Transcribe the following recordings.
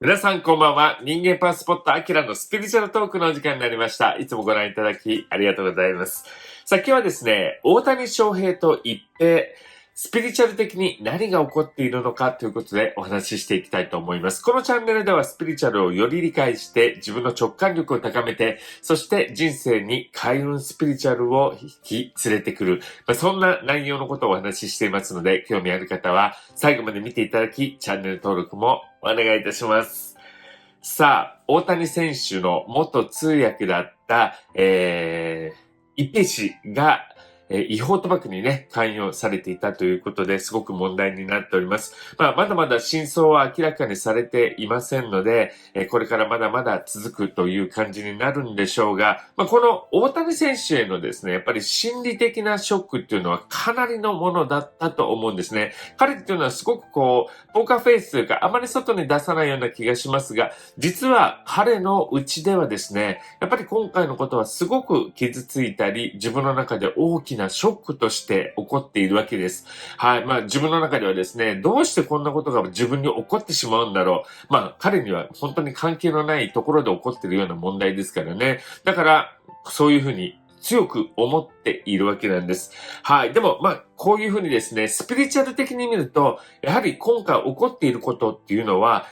皆さんこんばんは。人間パワースポットアキラのスピリチュアルトークのお時間になりました。いつもご覧いただきありがとうございます。さあ今日はですね、大谷翔平と一平、スピリチュアル的に何が起こっているのかということでお話ししていきたいと思います。このチャンネルではスピリチュアルをより理解して自分の直感力を高めて、そして人生に開運スピリチュアルを引き連れてくる、そんな内容のことをお話ししていますので、興味ある方は最後まで見ていただき、チャンネル登録もお願いいたします。さあ、大谷選手の元通訳だった、一平氏が、違法賭博にね、関与されていたということですごく問題になっております。まだまだ真相は明らかにされていませんので、これからまだまだ続くという感じになるんでしょうが、この大谷選手へのですね、やっぱり心理的なショックっていうのはかなりのものだったと思うんですね。彼っていうのはすごくポーカーフェイスというか、あまり外に出さないような気がしますが、実は彼の内ではですね、やっぱり今回のことはすごく傷ついたり、自分の中で大きなショックとして起こっているわけです。はい。自分の中ではですね、どうしてこんなことが自分に起こってしまうんだろう。彼には本当に関係のないところで起こっているような問題ですからね。だから、そういうふうに強く思っているわけなんです。はい。でも、こういうふうにですね、スピリチュアル的に見ると、やはり今回起こっていることっていうのは、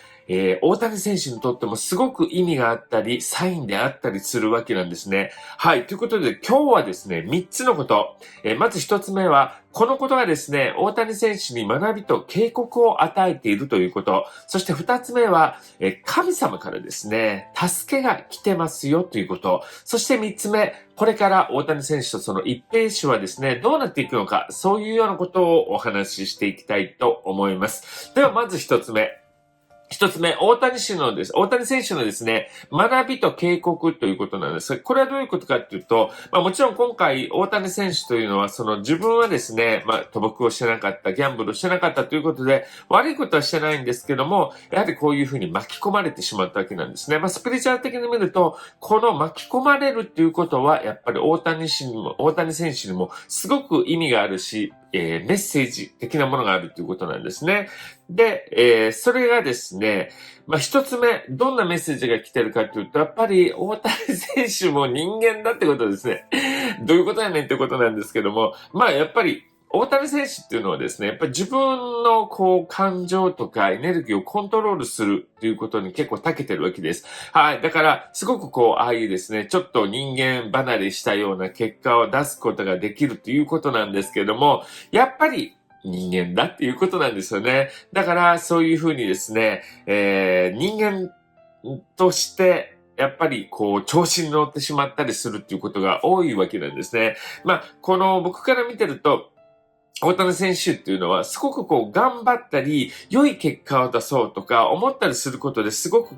大谷選手にとってもすごく意味があったり、サインであったりするわけなんですね。はい。ということで、今日はですね、3つのこと。まず1つ目は、このことがですね、大谷選手に学びと警告を与えているということ。そして2つ目は、神様からですね、助けが来てますよということ。そして3つ目、これから大谷選手とその一平氏はですね、どうなっていくのか、そういうようなことをお話ししていきたいと思います。では、まず1つ目。一つ目、大谷選手のですね、学びと警告ということなんです。これはどういうことかっていうと、もちろん今回、大谷選手というのは、自分はですね、賭博をしてなかった、ギャンブルをしてなかったということで、悪いことはしてないんですけども、やはりこういうふうに巻き込まれてしまったわけなんですね。スピリチュアル的に見ると、この巻き込まれるっていうことは、やっぱり大谷選手にもすごく意味があるし、メッセージ的なものがあるということなんですね。で、それがですね、一つ目、どんなメッセージが来てるかというと、やっぱり大谷選手も人間だってことですね。どういうことやねんってことなんですけども、やっぱり大谷選手っていうのはですね、やっぱり自分の感情とかエネルギーをコントロールするっていうことに結構長けてるわけです。はい。だから、すごくああいうですね、ちょっと人間離れしたような結果を出すことができるということなんですけども、やっぱり人間だっていうことなんですよね。だから、そういうふうにですね、人間として、やっぱり調子に乗ってしまったりするっていうことが多いわけなんですね。僕から見てると、大谷選手っていうのはすごく頑張ったり、良い結果を出そうとか思ったりすることですごく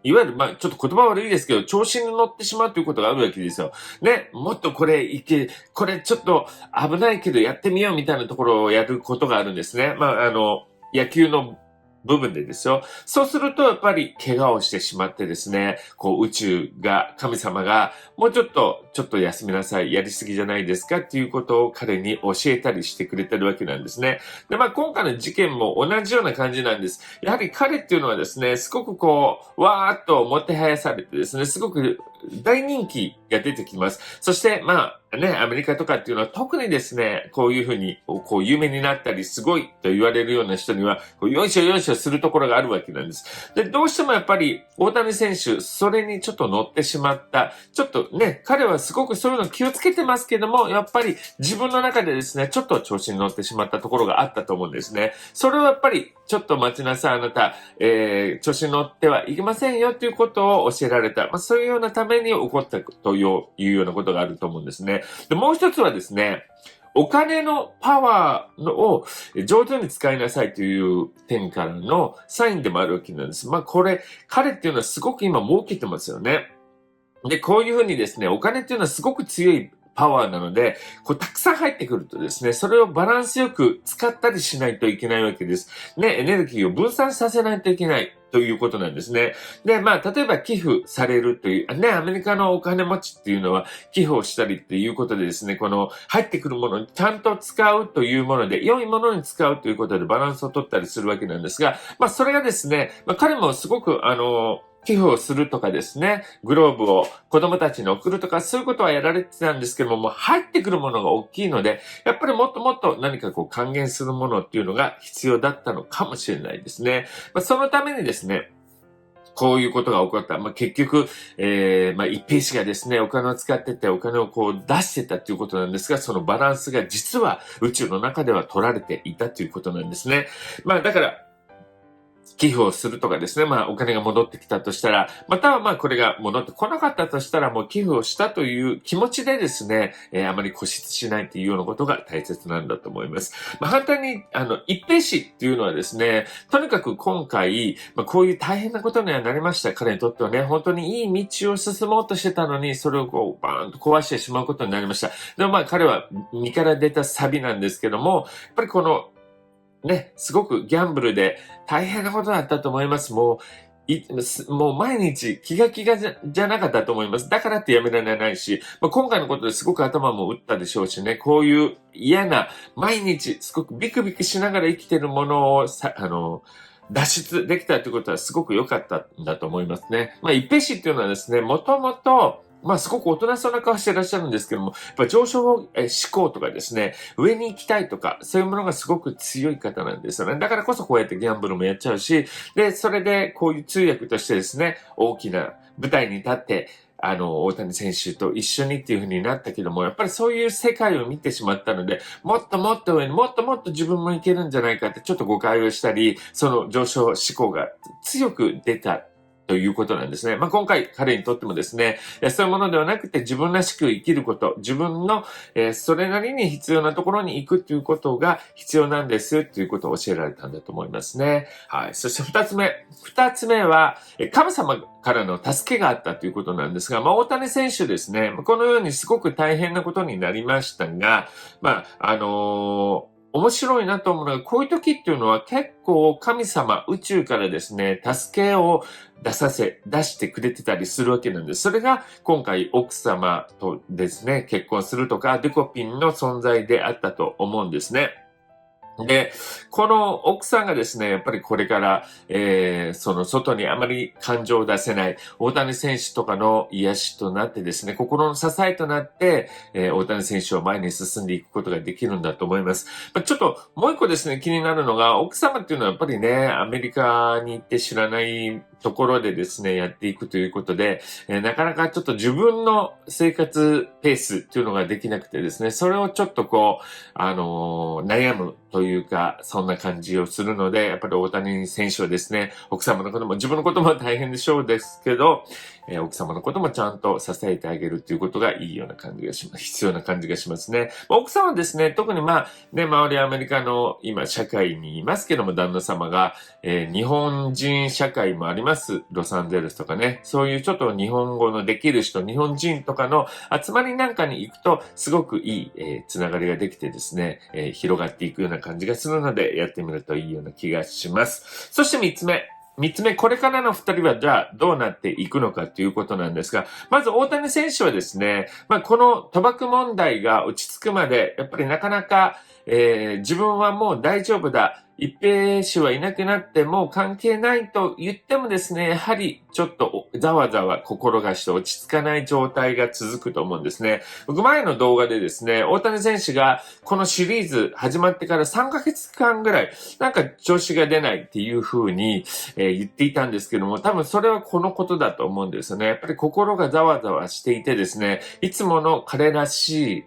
いわゆる、ちょっと言葉悪いですけど、調子に乗ってしまうということがあるわけですよ。ね、もっとこれちょっと危ないけどやってみようみたいなところをやることがあるんですね。野球の部分でですよ。そうすると、やっぱり怪我をしてしまってですね、神様が、もうちょっと休みなさい、やりすぎじゃないですかっていうことを彼に教えたりしてくれてるわけなんですね。で、今回の事件も同じような感じなんです。やはり彼っていうのはですね、すごくわーっともてはやされてですね、すごく大人気が出てきます。そして、アメリカとかっていうのは特にですね、こういうふうに、有名になったり、すごいと言われるような人には、よいしょよいしょするところがあるわけなんです。で、どうしてもやっぱり、大谷選手、それにちょっと乗ってしまった。ちょっとね、彼はすごくそういうの気をつけてますけども、やっぱり自分の中でですね、ちょっと調子に乗ってしまったところがあったと思うんですね。それはやっぱり、ちょっと待ちなさい、あなた、調子に乗ってはいけませんよということを教えられた。そういうようなために起こったというようなことがあると思うんですね。で、もう一つはですね、お金のパワーを上手に使いなさいという点からのサインでもあるわけなんです。彼っていうのはすごく今儲けてますよね。で、こういうふうにですね、お金っていうのはすごく強いパワーなので、たくさん入ってくるとですね、それをバランスよく使ったりしないといけないわけです。ね、エネルギーを分散させないといけないということなんですね。で、例えば寄付されるという、ね、アメリカのお金持ちっていうのは寄付をしたりっていうことでですね、入ってくるものにちゃんと使うというもので、良いものに使うということでバランスを取ったりするわけなんですが、それがですね、彼もすごく寄付をするとかですね、グローブを子供たちに送るとか、そういうことはやられてたんですけども、入ってくるものが大きいので、やっぱりもっともっと何か還元するものっていうのが必要だったのかもしれないですね。そのためにですね、こういうことが起こった。結局、一平氏がですね、お金を使ってて、お金を出してたということなんですが、そのバランスが実は宇宙の中では取られていたということなんですね。だから、寄付をするとかですね、お金が戻ってきたとしたら、またはこれが戻ってこなかったとしたら、もう寄付をしたという気持ちでですね、あまり固執しないというようなことが大切なんだと思います。反対に、一平氏っていうのはですね、とにかく今回、こういう大変なことにはなりました。彼にとってはね、本当にいい道を進もうとしてたのに、それをバーンと壊してしまうことになりました。でも彼は身から出たサビなんですけども、やっぱりね、すごくギャンブルで大変なことだったと思います。もう毎日気がじゃなかったと思います。だからってやめられないし、今回のことですごく頭も打ったでしょうしね、こういう嫌な、毎日すごくビクビクしながら生きてるものを脱出できたということはすごく良かったんだと思いますね。一平氏っていうのはですね、もともと、すごく大人そうな顔していらっしゃるんですけども、やっぱ上昇志向とかですね、上に行きたいとか、そういうものがすごく強い方なんですよね。だからこそこうやってギャンブルもやっちゃうし、で、それでこういう通訳としてですね、大きな舞台に立って、大谷選手と一緒にっていう風になったけども、やっぱりそういう世界を見てしまったので、もっともっと上にもっともっと自分もいけるんじゃないかってちょっと誤解をしたり、その上昇志向が強く出たということなんですね。今回彼にとってもですね、そういうものではなくて自分らしく生きること、自分の、それなりに必要なところに行くということが必要なんですということを教えられたんだと思いますね。はい。そして二つ目は、神様からの助けがあったということなんですが、大谷選手ですね、このようにすごく大変なことになりましたが、面白いなと思うのが、こういう時っていうのは結構神様、宇宙からですね、助けを出してくれてたりするわけなんです。それが今回奥様とですね、結婚するとか、デコピンの存在であったと思うんですね。で、この奥さんがですね、やっぱりこれから、その外にあまり感情を出せない大谷選手とかの癒しとなってですね、心の支えとなって、大谷選手を前に進んでいくことができるんだと思います。ちょっともう一個ですね、気になるのが、奥様っていうのはやっぱりね、アメリカに行って知らないところでですね、やっていくということで、なかなかちょっと自分の生活ペースっていうのができなくてですね、それをちょっと悩むというか、そんな感じをするので、やっぱり大谷選手はですね、奥様のことも自分のことも大変でしょうですけど、奥様のこともちゃんと支えてあげるということがいいような感じがします。必要な感じがしますね。奥様はですね、特に周りアメリカの今社会にいますけども、旦那様が、日本人社会もあります。ロサンゼルスとかね。そういうちょっと日本語のできる人、日本人とかの集まりなんかに行くと、すごくいい、つながりができてですね、広がっていくような感じがするので、やってみるといいような気がします。そして三つ目、これからの二人はじゃあどうなっていくのかということなんですが、まず大谷選手はですね、この賭博問題が落ち着くまで、やっぱりなかなか、自分はもう大丈夫だ。一平氏はいなくなってもう関係ないと言ってもですね、やはりちょっとざわざわ心がして落ち着かない状態が続くと思うんですね。僕前の動画でですね、大谷選手がこのシリーズ始まってから3ヶ月間ぐらい、なんか調子が出ないっていう風に、言っていたんですけども、多分それはこのことだと思うんですよね。やっぱり心がざわざわしていてですね、いつもの彼らしい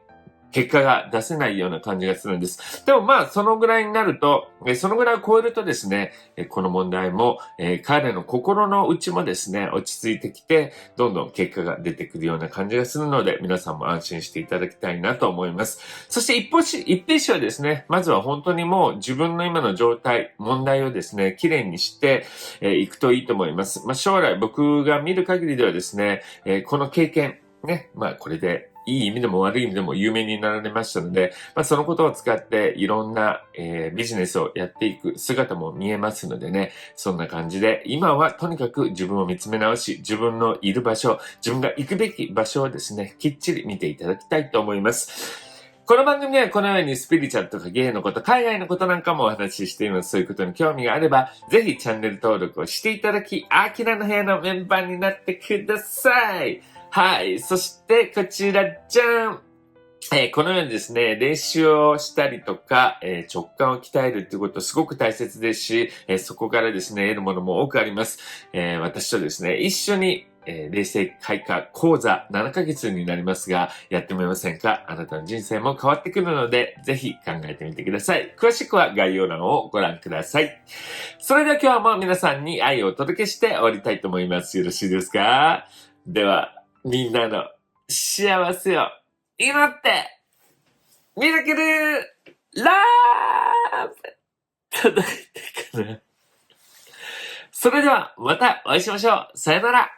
結果が出せないような感じがするんです。でもそのぐらいになると、そのぐらいを超えるとですね、この問題も、彼の心の内もですね、落ち着いてきて、どんどん結果が出てくるような感じがするので、皆さんも安心していただきたいなと思います。そして一平氏はですね、まずは本当にもう自分の今の状態、問題をですね、きれいにしていくといいと思います。将来僕が見る限りではですね、この経験、ね、これでいい意味でも悪い意味でも有名になられましたので、そのことを使っていろんな、ビジネスをやっていく姿も見えますのでね、そんな感じで、今はとにかく自分を見つめ直し、自分のいる場所、自分が行くべき場所をですね、きっちり見ていただきたいと思います。この番組ではこのようにスピリチュアルとか芸のこと、海外のことなんかもお話ししています。そういうことに興味があれば、ぜひチャンネル登録をしていただき、アキラの部屋のメンバーになってください。はい。そしてこちらじゃん。このようにですね、練習をしたりとか、直感を鍛えるっていうことすごく大切ですし、そこからですね、得るものも多くあります。私とですね、一緒に、霊性開花講座7ヶ月になりますが、やってみませんか？あなたの人生も変わってくるので、ぜひ考えてみてください。詳しくは概要欄をご覧ください。それでは今日も皆さんに愛をお届けして終わりたいと思います。よろしいですか？では、みんなの幸せを祈って、ミラクルラブ届いてかな。それではまたお会いしましょう。さよなら。